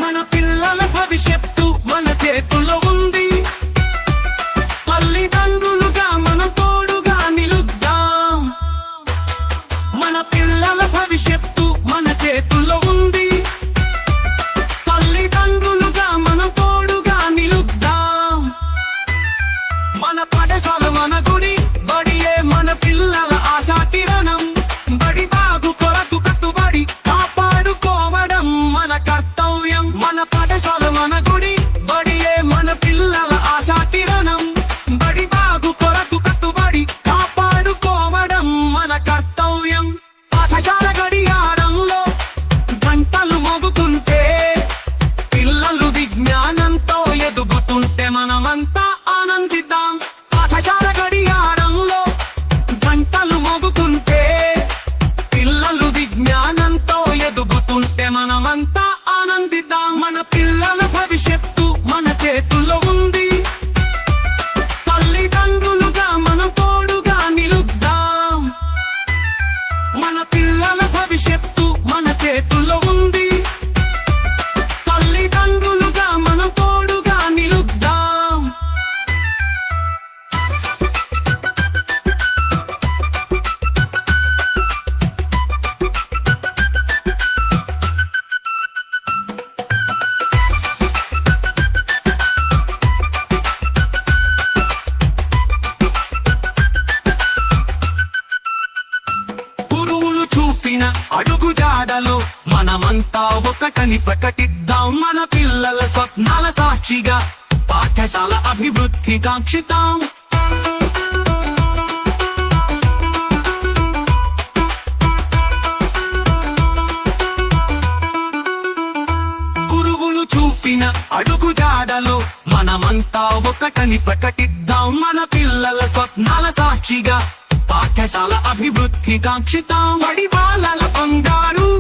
మన పిల్లల భవిష్యత్తు మన చేతుల్లో ఉంది. తల్లిదండ్రులుగా మనం తోడుగా నిలుద్దాం. మన పిల్లల భవిష్యత్తు మన చేతుల్లో ఉంది. తల్లిదండ్రులుగా మనం తోడుగా నిలుద్దాం. మన పాఠశాల మన గుడి, బడియే మన పిల్లల ఆశా కిరణం. బడి బాగు కొరకు కట్టుబడి కాపాడుకోవడం మన కర్తవ్యం. మన పాఠశాల మన గుడి, బడియే మన పిల్లల ఆశా కిరణం. బడి బాగు కొరకు కట్టుబడి కాపాడుకోవడం మన కర్తవ్యం. పాఠశాల గడియారంలో గంటలు మోగుతుంటే, పిల్లలు విజ్ఞానంతో ఎదుగుతుంటే మనమంతా ఆనందిద్దాం. పాఠశాల గడియారంలో గంటలు మోగుతుంటే, పిల్లలు విజ్ఞానంతో ఎదుగుతుంటే మనమంతా ఆనందిద్దాం. మన పిల్లల భవిష్యత్తు మన చేతుల్లో ఉంది. తల్లిదండ్రులుగా మనం తోడుగా నిలుద్దాం. మన పిల్లల భవిష్యత్తు మన చేతుల్లో ఉంది. తల్లిదండ్రులుగా మనం తోడుగా నిలుద్దాం. గురువులు చూపిన అడుగు జాడలో మనమంతా ఒకటని ప్రకటిద్దాం. మన పిల్లల స్వప్నాల సాక్షిగా పాఠశాల అభివృద్ధి కాంక్షిద్దాం. గురువులు చూపిన అడుగు జాడలో మనమంతా ఒకటని ప్రకటిద్దాం. మన పిల్లల స్వప్నాల సాక్షిగా పాఠశాల అభివృద్ధి కాంక్షిద్దాం. బడి బాలల బంగారు